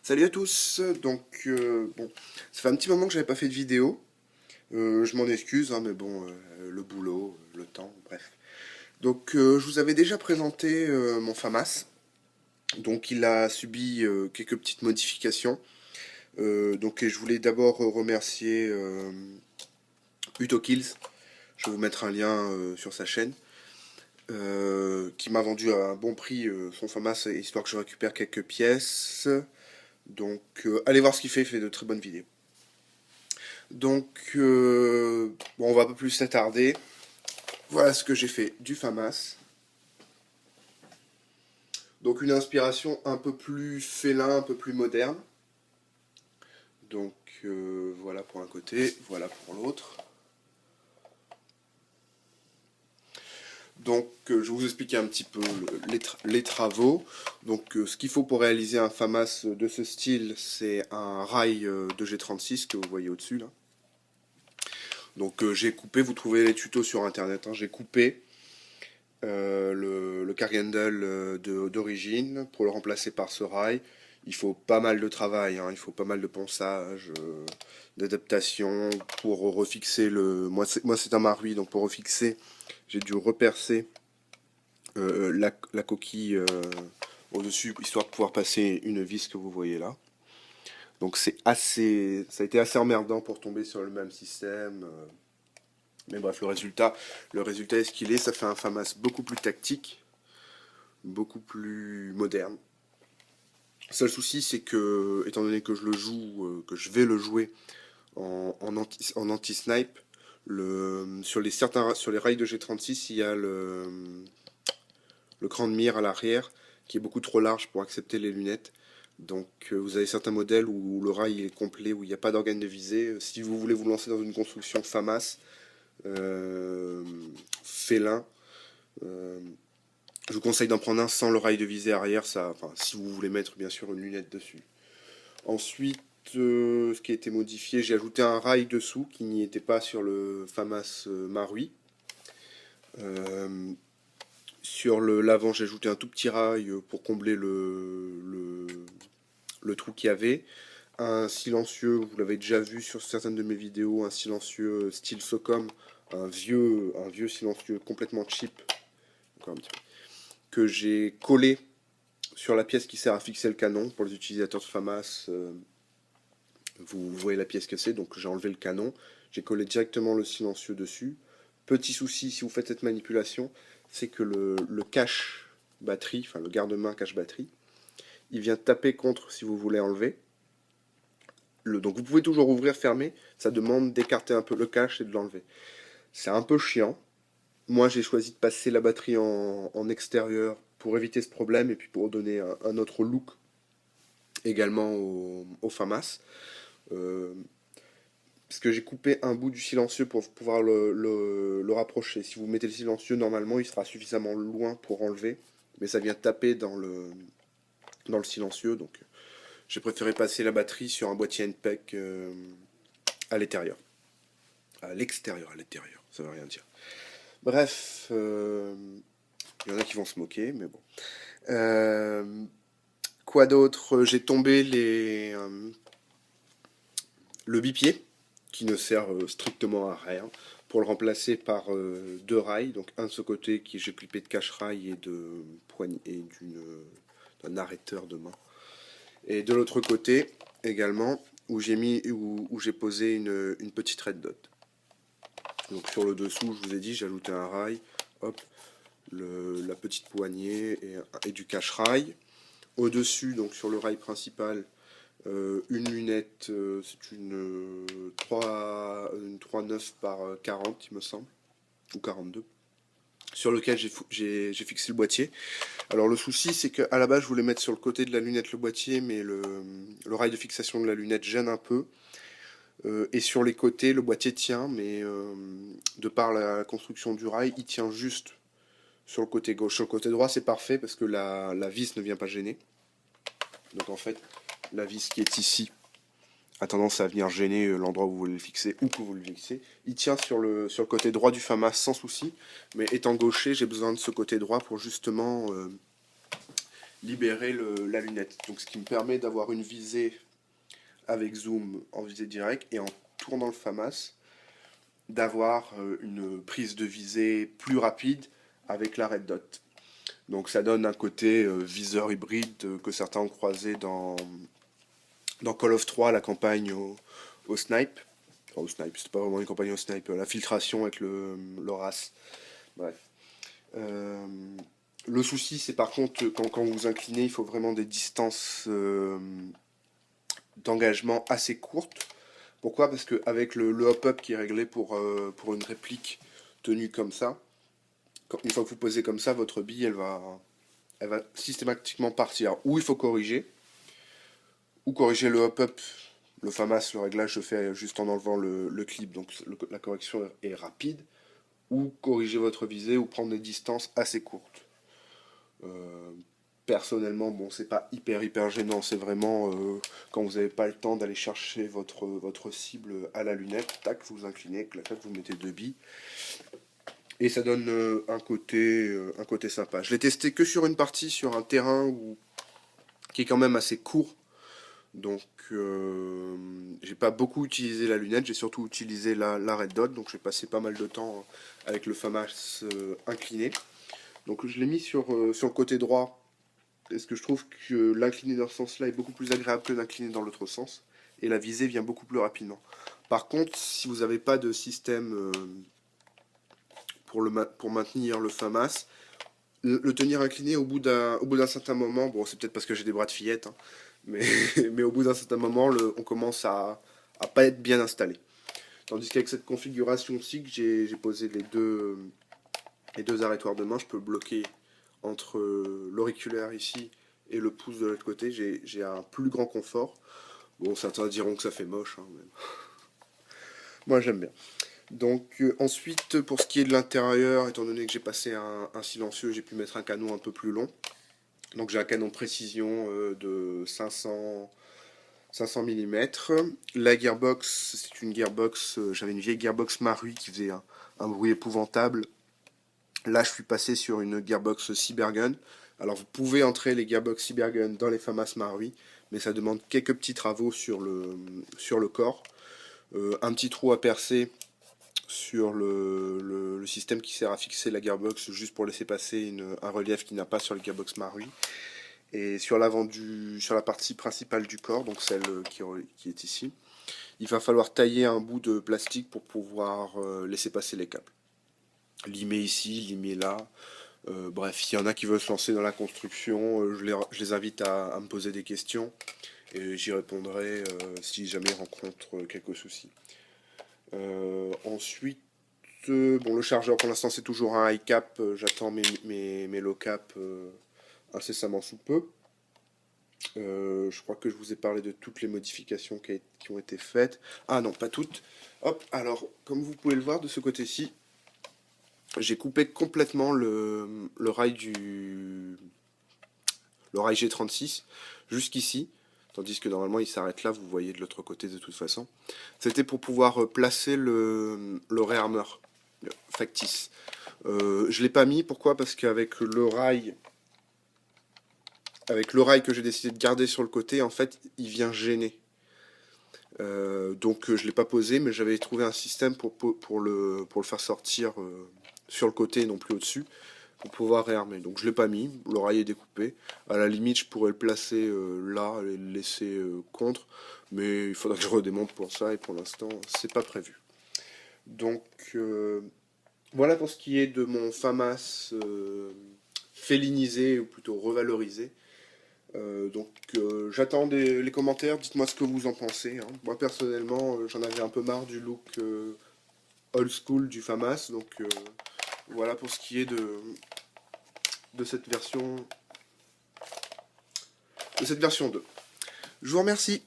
Salut à tous, bon, ça fait un petit moment que j'avais pas fait de vidéo. Je m'en excuse, hein, mais bon, le boulot, le temps, bref. Je vous avais déjà présenté mon FAMAS. Donc il a subi quelques petites modifications. Et je voulais d'abord remercier UtoKills. Je vais vous mettre un lien sur sa chaîne. Qui m'a vendu à un bon prix son FAMAS, histoire que je récupère quelques pièces. Allez voir ce qu'il fait, il fait de très bonnes vidéos. Bon, on va pas plus s'attarder. Voilà ce que j'ai fait du FAMAS. Donc, une inspiration un peu plus félin, un peu plus moderne. Voilà pour un côté, voilà pour l'autre. Je vais vous expliquer un petit peu les travaux. Ce qu'il faut pour réaliser un FAMAS de ce style, c'est un rail de G36 que vous voyez au-dessus, là. J'ai coupé, vous trouvez les tutos sur internet, hein, j'ai coupé le cargandel d'origine pour le remplacer par ce rail. Il faut pas mal de travail, hein, il faut pas mal de ponçage, d'adaptation pour refixer le... Moi c'est un Marui, donc pour refixer, j'ai dû repercer la coquille au-dessus, histoire de pouvoir passer une vis que vous voyez là. Donc ça a été assez emmerdant pour tomber sur le même système. Mais bref, le résultat est ce qu'il est. Ça fait un FAMAS beaucoup plus tactique, beaucoup plus moderne. Le seul souci, c'est que, étant donné que je le joue, que je vais le jouer en anti-snipe, sur les rails de G36, il y a le cran de mire à l'arrière qui est beaucoup trop large pour accepter les lunettes. Vous avez certains modèles où le rail est complet, où il n'y a pas d'organe de visée. Si vous voulez vous lancer dans une construction FAMAS, félin, je vous conseille d'en prendre un sans le rail de visée arrière, si vous voulez mettre bien sûr une lunette dessus. Ensuite, ce qui a été modifié, j'ai ajouté un rail dessous qui n'y était pas sur le FAMAS Marui. Sur l'avant, j'ai ajouté un tout petit rail pour combler le trou qu'il y avait. Un silencieux, vous l'avez déjà vu sur certaines de mes vidéos, un silencieux style Socom, un vieux silencieux complètement cheap, encore un petit peu, que j'ai collé sur la pièce qui sert à fixer le canon. Pour les utilisateurs de FAMAS, vous voyez la pièce que c'est, donc j'ai enlevé le canon, j'ai collé directement le silencieux dessus. Petit souci, si vous faites cette manipulation, c'est que le cache batterie, enfin le garde-main cache batterie, il vient taper contre si vous voulez enlever. Donc vous pouvez toujours ouvrir, fermer, ça demande d'écarter un peu le cache et de l'enlever. C'est un peu chiant. Moi j'ai choisi de passer la batterie en extérieur pour éviter ce problème et puis pour donner un autre look également au FAMAS. Parce que j'ai coupé un bout du silencieux pour pouvoir le rapprocher. Si vous mettez le silencieux, normalement il sera suffisamment loin pour enlever, mais ça vient taper dans le silencieux, donc j'ai préféré passer la batterie sur un boîtier NPEC à l'intérieur. À l'extérieur, ça veut rien dire. Bref, il y en a qui vont se moquer, mais bon. Quoi d'autre? J'ai tombé le bipied, qui ne sert strictement à rien, pour le remplacer par deux rails, donc un de ce côté qui j'ai clippé de cache-rail et de poignée et d'un arrêteur de main. Et de l'autre côté également, où j'ai posé une petite red dot. Donc sur le dessous, je vous ai dit, j'ai ajouté un rail, hop, la petite poignée et du cache-rail. Au-dessus, donc sur le rail principal, une lunette, c'est une 3,9 par 40, il me semble, ou 42, sur lequel j'ai fixé le boîtier. Alors le souci, c'est qu'à la base, je voulais mettre sur le côté de la lunette le boîtier, mais le rail de fixation de la lunette gêne un peu. Et sur les côtés, le boîtier tient, mais de par la construction du rail, il tient juste sur le côté gauche. Sur le côté droit, c'est parfait parce que la vis ne vient pas gêner. Donc en fait, la vis qui est ici a tendance à venir gêner l'endroit où vous voulez le fixer, ou que vous le fixez. Il tient sur le côté droit du FAMAS sans souci, mais étant gaucher, j'ai besoin de ce côté droit pour justement libérer la lunette. Donc ce qui me permet d'avoir une visée avec zoom en visée directe et en tournant le FAMAS, d'avoir une prise de visée plus rapide avec la red dot. Donc ça donne un côté viseur hybride que certains ont croisé dans Call of 3, la campagne au snipe. Enfin, au snipe, c'était pas vraiment une campagne au snipe, la filtration avec le RAS. Bref. Euh, le souci, c'est par contre, quand vous inclinez, il faut vraiment des distances d'engagement assez courtes. Pourquoi? Parce qu'avec le hop-up qui est réglé pour une réplique tenue comme ça, une fois que vous posez comme ça, votre bille, elle va systématiquement partir. Ou il faut corriger, ou corriger le hop-up. Le FAMAS, le réglage se fait juste en enlevant le clip, donc la correction est rapide. Ou corriger votre visée, ou prendre des distances assez courtes. Euh, Personnellement, bon, c'est pas hyper gênant, c'est vraiment quand vous n'avez pas le temps d'aller chercher votre cible à la lunette, tac, vous inclinez, clac, vous mettez deux billes, et ça donne un côté sympa. Je l'ai testé que sur une partie, sur un terrain qui est quand même assez court, donc j'ai pas beaucoup utilisé la lunette, j'ai surtout utilisé la red dot, donc j'ai passé pas mal de temps avec le FAMAS incliné. Donc je l'ai mis sur le côté droit, parce que je trouve que l'incliner dans ce sens-là est beaucoup plus agréable que d'incliner dans l'autre sens, et la visée vient beaucoup plus rapidement. Par contre, si vous n'avez pas de système pour maintenir le FAMAS, le tenir incliné au bout d'un certain moment, bon c'est peut-être parce que j'ai des bras de fillette, hein, mais, mais au bout d'un certain moment, on commence à pas être bien installé. Tandis qu'avec cette configuration-ci, que j'ai posé les deux arrêtoirs de main, je peux bloquer entre l'auriculaire ici et le pouce de l'autre côté, j'ai un plus grand confort. Bon, certains diront que ça fait moche, hein, mais moi j'aime bien. Donc ensuite, pour ce qui est de l'intérieur, étant donné que j'ai passé un silencieux, j'ai pu mettre un canon un peu plus long. Donc j'ai un canon de précision de 500 mm. La gearbox, c'est une gearbox, j'avais une vieille gearbox Marui qui faisait un bruit épouvantable. Là, je suis passé sur une gearbox Cybergun. Alors, vous pouvez entrer les gearbox Cybergun dans les FAMAS Marui, mais ça demande quelques petits travaux sur le corps. Un petit trou à percer sur le système qui sert à fixer la gearbox, juste pour laisser passer un relief qui n'a pas sur les gearbox Marui. Et sur sur la partie principale du corps, donc celle qui est ici, il va falloir tailler un bout de plastique pour pouvoir laisser passer les câbles. Limer ici, limer là. Bref, s'il y en a qui veulent se lancer dans la construction, je les invite à me poser des questions et j'y répondrai si jamais ils rencontrent quelques soucis. Ensuite, bon, le chargeur pour l'instant c'est toujours un high cap, j'attends mes low cap incessamment sous peu. Je crois que je vous ai parlé de toutes les modifications qui ont été faites. Ah non, pas toutes. Hop, alors, comme vous pouvez le voir de ce côté-ci, j'ai coupé complètement le rail le rail G36 jusqu'ici, tandis que normalement il s'arrête là, vous voyez de l'autre côté de toute façon. C'était pour pouvoir placer le réarmeur factice. Je l'ai pas mis, pourquoi? Parce qu'avec le rail que j'ai décidé de garder sur le côté, en fait, il vient gêner. Donc je l'ai pas posé, mais j'avais trouvé un système pour le faire sortir sur le côté et non plus au-dessus, pour pouvoir réarmer. Donc je l'ai pas mis, l'oreille est découpé. À la limite, je pourrais le placer là et le laisser contre, mais il faudra que je redémonte pour ça, et pour l'instant, c'est pas prévu. Donc voilà pour ce qui est de mon FAMAS félinisé, ou plutôt revalorisé. J'attends les commentaires, dites-moi ce que vous en pensez, hein. Moi personnellement, j'en avais un peu marre du look old school du FAMAS, donc voilà pour ce qui est de cette version 2. Je vous remercie.